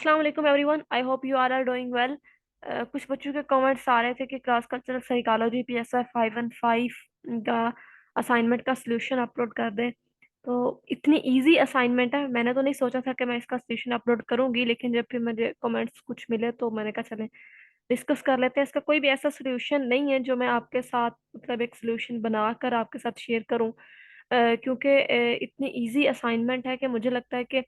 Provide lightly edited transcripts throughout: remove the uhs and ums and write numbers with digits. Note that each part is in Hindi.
अस्सलाम वालेकुम everyone, I hope you are doing well. कुछ बच्चों के कमेंट्स आ रहे थे कि क्लास कल्चरल साइकोलॉजी PSR 515 का असाइनमेंट का सलूशन अपलोड कर दे। तो इतनी इजी असाइनमेंट है, मैंने तो नहीं सोचा था कि मैं इसका सलूशन अपलोड करूंगी, लेकिन जब फिर मुझे कमेंट्स कुछ मिले तो मैंने कहा चलें डिस्कस कर लेते हैं। इसका कोई भी ऐसा सोल्यूशन नहीं है जो मैं आपके साथ मतलब एक सोल्यूशन बनाकर आपके साथ शेयर करूं, क्योंकि इतनी इजी असाइनमेंट है कि मुझे लगता है कि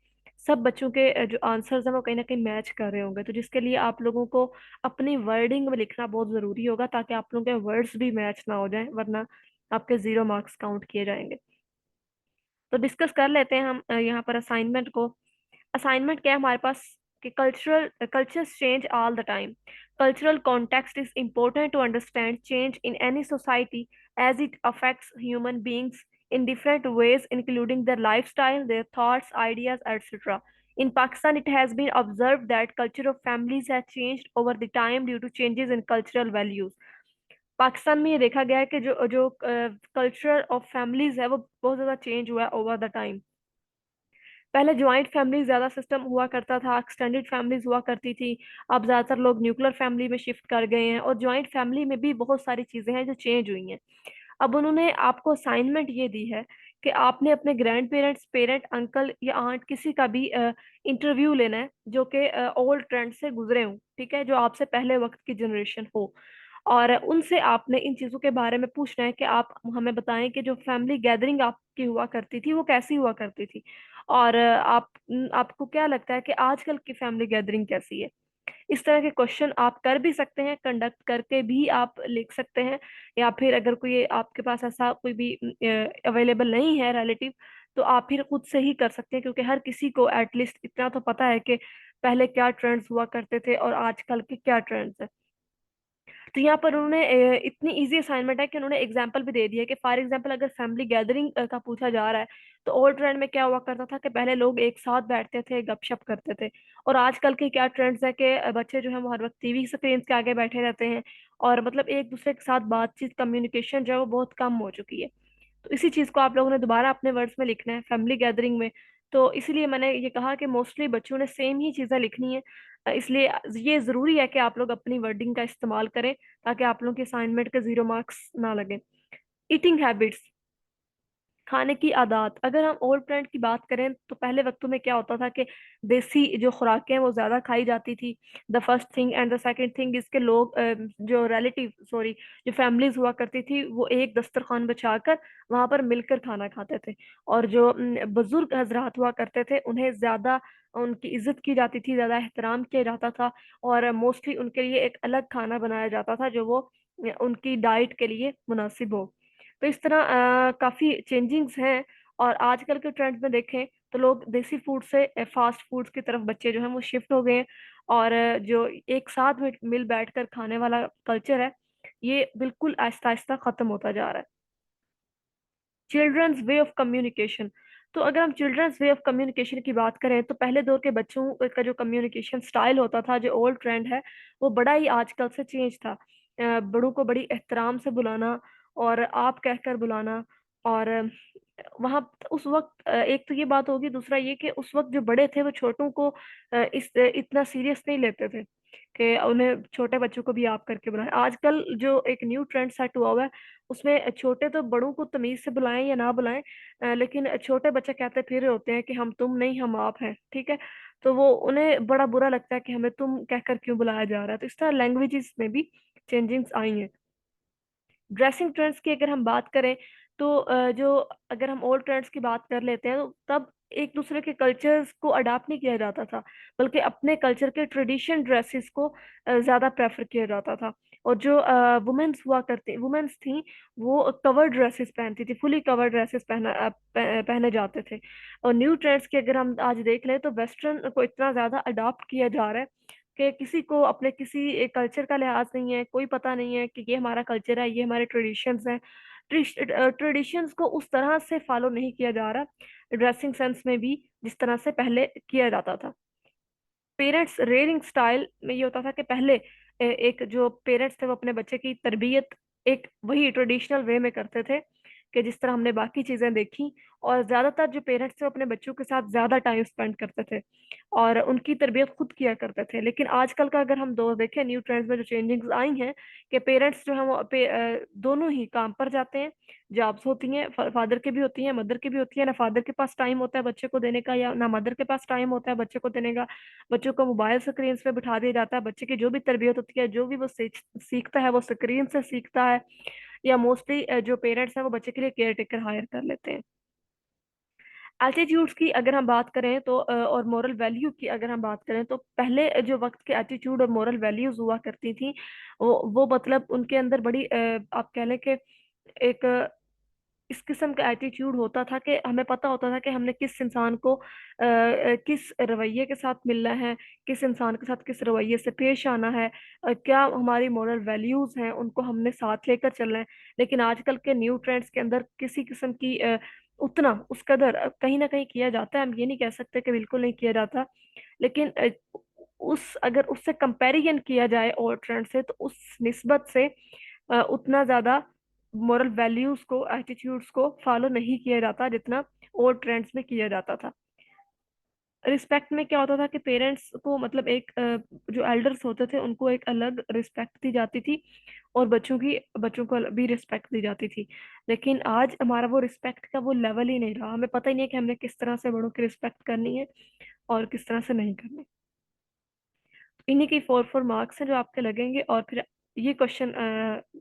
सब बच्चों के जो आंसर्स हैं वो कहीं ना कहीं मैच कर रहे होंगे। तो जिसके लिए आप लोगों को अपनी वर्डिंग में लिखना बहुत ज़रूरी होगा, ताकि आप लोगों के वर्ड्स भी मैच ना हो जाएं, वरना आपके 0 मार्क्स काउंट किए जाएंगे। तो डिस्कस कर लेते हैं हम यहाँ पर असाइनमेंट को। असाइनमेंट क्या है हमारे पास कि cultures change all the time. Cultural context is important to understand change in any society as it affects human beings in different ways, including their lifestyle, their thoughts, ideas, etc. In Pakistan, it has been observed that culture of families has changed over the time due to changes in cultural values. Pakistan में ये देखा गया है कि जो जो कल्चर ऑफ फैमिलीज है वो बहुत ज्यादा चेंज हुआ है ओवर द टाइम। पहले ज्वाइंट फैमिली ज्यादा सिस्टम हुआ करता था, एक्सटेंडेड फैमिलीज हुआ करती थी। अब ज्यादातर लोग न्यूक्लियर फैमिली में शिफ्ट कर गए हैं, और ज्वाइंट फैमिली में भी बहुत सारी चीजें हैं जो चेंज हुई हैं। अब उन्होंने आपको असाइनमेंट ये दी है कि आपने अपने ग्रैंड पेरेंट्स, पेरेंट, अंकल या आंट किसी का भी इंटरव्यू लेना है जो कि ओल्ड ट्रेंड से गुजरे हों, ठीक है, जो आपसे पहले वक्त की जनरेशन हो। और उनसे आपने इन चीज़ों के बारे में पूछना है कि आप हमें बताएं कि जो फैमिली गैदरिंग आपकी हुआ करती थी वो कैसी हुआ करती थी, और आपको क्या लगता है कि आजकल की फैमिली गैदरिंग कैसी है। इस तरह के क्वेश्चन आप कर भी सकते हैं, कंडक्ट करके भी आप लिख सकते हैं, या फिर अगर कोई आपके पास ऐसा कोई भी अवेलेबल नहीं है रिलेटिव, तो आप फिर खुद से ही कर सकते हैं, क्योंकि हर किसी को एटलीस्ट इतना तो पता है कि पहले क्या ट्रेंड्स हुआ करते थे और आजकल के क्या ट्रेंड्स है। तो यहाँ पर उन्होंने इतनी इजी असाइनमेंट है कि उन्होंने एग्जाम्पल भी दे दिया है कि फॉर एग्जाम्पल अगर फैमिली गैदरिंग का पूछा जा रहा है, तो ओल्ड ट्रेंड में क्या हुआ करता था कि पहले लोग एक साथ बैठते थे, गपशप करते थे। और आजकल के क्या ट्रेंड्स है कि बच्चे जो है वो हर वक्त टीवी स्क्रीन के आगे बैठे रहते हैं, और मतलब एक दूसरे के साथ बातचीत, कम्युनिकेशन जो है वो बहुत कम हो चुकी है। तो इसी चीज को आप लोगों ने दोबारा अपने वर्ड्स में लिखना है फैमिली गैदरिंग में। तो इसीलिए मैंने ये कहा कि मोस्टली बच्चों ने सेम ही चीजें लिखनी है। इसलिए ये जरूरी है कि आप लोग अपनी वर्डिंग का इस्तेमाल करें, ताकि आप लोगों के असाइनमेंट के 0 मार्क्स ना लगे। ईटिंग हैबिट्स, खाने की आदत, अगर हम ओल्ड ट्रेंड की बात करें तो पहले वक्तों में क्या होता था कि देसी जो खुराकें हैं वो ज्यादा खाई जाती थी। The first thing and the second thing, इसके लोग जो रिलेटिव सॉरी जो फैमिलीज हुआ करती थी वो एक दस्तरखान बिछाकर वहां पर मिलकर खाना खाते थे। और जो बुजुर्ग हजरात हुआ करते थे उन्हें ज्यादा उनकी इज्जत की जाती थी, ज्यादा एहतराम किया जाता था, और मोस्टली उनके लिए एक अलग खाना बनाया जाता था जो वो उनकी डाइट के लिए मुनासिब हो। तो इस तरह काफी चेंजिंग्स हैं। और आजकल के ट्रेंड में देखें तो लोग देसी फूड से फास्ट फूड्स की तरफ बच्चे जो हैं वो शिफ्ट हो गए हैं। और जो एक साथ में मिल बैठकर खाने वाला कल्चर है, ये बिल्कुल आहिस्ता आहिस्ता खत्म होता जा रहा है। चिल्ड्रंस वे ऑफ कम्युनिकेशन, तो अगर हम चिल्ड्रंस वे ऑफ कम्युनिकेशन की बात करें तो पहले दौर के बच्चों का जो कम्युनिकेशन स्टाइल होता था, जो ओल्ड ट्रेंड है, वो बड़ा ही आजकल से चेंज था। बड़ों को बड़ी एहतराम से बुलाना, और आप कहकर बुलाना। और वहाँ उस वक्त एक तो ये बात होगी, दूसरा ये कि उस वक्त जो बड़े थे वो छोटों को इस इतना सीरियस नहीं लेते थे कि उन्हें छोटे बच्चों को भी आप करके बुलाएं। आजकल जो एक न्यू ट्रेंड सेट हुआ हुआ है, उसमें छोटे तो बड़ों को तमीज से बुलाएं या ना बुलाएं, लेकिन छोटे बच्चे कहते फिर होते हैं कि हम तुम नहीं, हम आप हैं, ठीक है। तो वो उन्हें बड़ा बुरा लगता है कि हमें तुम कहकर क्यों बुलाया जा रहा है। तो इस तरह लैंग्वेजेस में भी चेंजिंग्स आई हैं। ड्रेसिंग ट्रेंड्स की अगर हम बात करें तो जो अगर हम ओल्ड ट्रेंड्स की बात कर लेते हैं तो तब एक दूसरे के कल्चर्स को अडाप्ट नहीं किया जाता था, बल्कि अपने कल्चर के ट्रेडिशन ड्रेसेस को ज्यादा प्रेफर किया जाता था। और जो वुमेन्स थी वो कवर्ड ड्रेसेस पहनती थी, फुली कवर्ड ड्रेसेस पहने जाते थे। और न्यू ट्रेंड्स की अगर हम आज देख लें तो वेस्टर्न को इतना ज्यादा अडॉप्ट किया जा रहा है कि किसी को अपने किसी कल्चर का लिहाज नहीं है, कोई पता नहीं है कि ये हमारा कल्चर है, ये हमारे ट्रेडिशंस हैं। ट्रेडिशंस को उस तरह से फॉलो नहीं किया जा रहा ड्रेसिंग सेंस में भी, जिस तरह से पहले किया जाता था। पेरेंट्स रेयरिंग स्टाइल में ये होता था कि पहले एक जो पेरेंट्स थे वो अपने बच्चे की तरबियत एक वही ट्रेडिशनल वे में करते थे कि जिस तरह हमने बाकी चीजें देखी। और ज्यादातर जो पेरेंट्स थे वो अपने बच्चों के साथ ज्यादा टाइम स्पेंड करते थे और उनकी तरबियत खुद किया करते थे। लेकिन आजकल का अगर हम दौर देखें, न्यू ट्रेंड्स में जो चेंजिंग्स आई हैं कि पेरेंट्स जो है वो दोनों ही काम पर जाते हैं। जॉब्स होती हैं, फादर की भी होती हैं, मदर की भी होती है। ना फादर के पास टाइम होता है बच्चे को देने का, या ना मदर के पास टाइम होता है बच्चे को देने का। बच्चों को मोबाइल स्क्रीन पे बिठा दिया जाता है। बच्चे की जो भी तरबियत होती है, जो भी वो सीखता है, वो स्क्रीन से सीखता है। या मोस्टली जो पेरेंट्स हैं वो बच्चे के लिए केयर टेकर हायर कर लेते हैं। एटीट्यूड्स की अगर हम बात करें तो और मोरल वैल्यू की अगर हम बात करें तो पहले जो वक्त के एटीट्यूड और मोरल वैल्यूज हुआ करती थी, वो मतलब उनके अंदर बड़ी आप कह लें कि एक इस किस्म का एटीट्यूड होता था कि हमें पता होता था कि हमने किस इंसान को किस रवैये के साथ मिलना है, किस इंसान के साथ किस रवैये से पेश आना है, क्या हमारी मॉरल वैल्यूज हैं उनको हमने साथ लेकर चलना है। लेकिन आजकल के न्यू ट्रेंड्स के अंदर किसी किस्म की उतना उस कदर कहीं ना कहीं किया जाता है। हम ये नहीं कह सकते कि बिल्कुल नहीं किया जाता, लेकिन उस अगर उससे कंपैरिजन किया जाए और ट्रेंड से तो उस निस्बत से उतना ज्यादा मॉरल वैल्यूज को, एटीट्यूड्स को फॉलो नहीं किया जाता जितना ओल्ड ट्रेंड्स में किया जाता था। रिस्पेक्ट में क्या होता था कि पेरेंट्स को मतलब एक जो एल्डर्स होते थे उनको एक अलग रिस्पेक्ट दी जाती थी, और बच्चों को भी रिस्पेक्ट दी जाती थी। लेकिन आज हमारा वो रिस्पेक्ट का वो लेवल ही नहीं रहा। हमें पता ही नहीं है कि हमने किस तरह से बड़ों की रिस्पेक्ट करनी है और किस तरह से नहीं करनी। इन्हीं की 4 मार्क्स हैं जो आपके लगेंगे। और फिर ये क्वेश्चन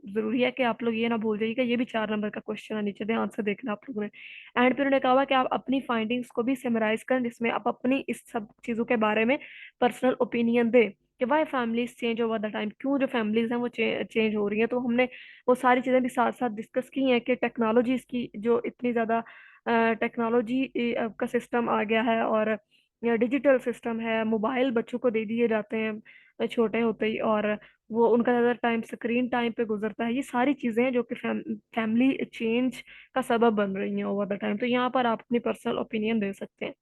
जरूरी है कि आप लोग ये ना भूल जाइएगा, ये भी 4 नंबर का क्वेश्चन है, नीचे ध्यान से देखना आप लोगों ने। एंड फिर उन्होंने कहा हुआ कि आप अपनी फाइंडिंग्स को भी समराइज करें, जिसमें आप अपनी इस सब चीज़ों के बारे में पर्सनल ओपिनियन दें कि why families change over the time, क्यों जो फैमिलीज हैं वो चेंज हो रही हैं। तो हमने वो सारी चीज़ें भी साथ साथ डिस्कस की हैं कि टेक्नोलॉजीज की जो इतनी ज़्यादा टेक्नोलॉजी का सिस्टम आ गया है, और डिजिटल सिस्टम है, मोबाइल बच्चों को दे दिए जाते हैं छोटे होते ही, और वो उनका ज़्यादा टाइम स्क्रीन टाइम पे गुजरता है। ये सारी चीज़ें हैं जो कि फैमिली चेंज का सबब बन रही हैं ओवर द टाइम। तो यहाँ पर आप अपनी पर्सनल ओपिनियन दे सकते हैं।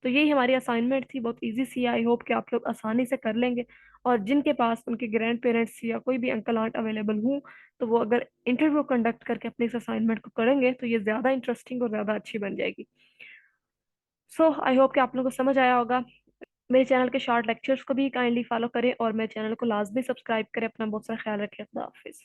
तो यही हमारी असाइनमेंट थी, बहुत इजी सी। आई होप कि आप लोग आसानी से कर लेंगे। और जिनके पास उनके ग्रैंड पेरेंट्स या कोई भी अंकल आंट अवेलेबल हूँ, तो वो अगर इंटरव्यू कंडक्ट करके अपनी इस असाइनमेंट को करेंगे तो ये ज़्यादा इंटरेस्टिंग और ज़्यादा अच्छी बन जाएगी। सो आई होप कि आप लोगों को समझ आया होगा। मेरे चैनल के शॉर्ट लेक्चर्स को भी काइंडली फॉलो करें और मेरे चैनल को लाजमी सब्सक्राइब करें। अपना बहुत सारा ख्याल रखें। खुदा हाफिज़।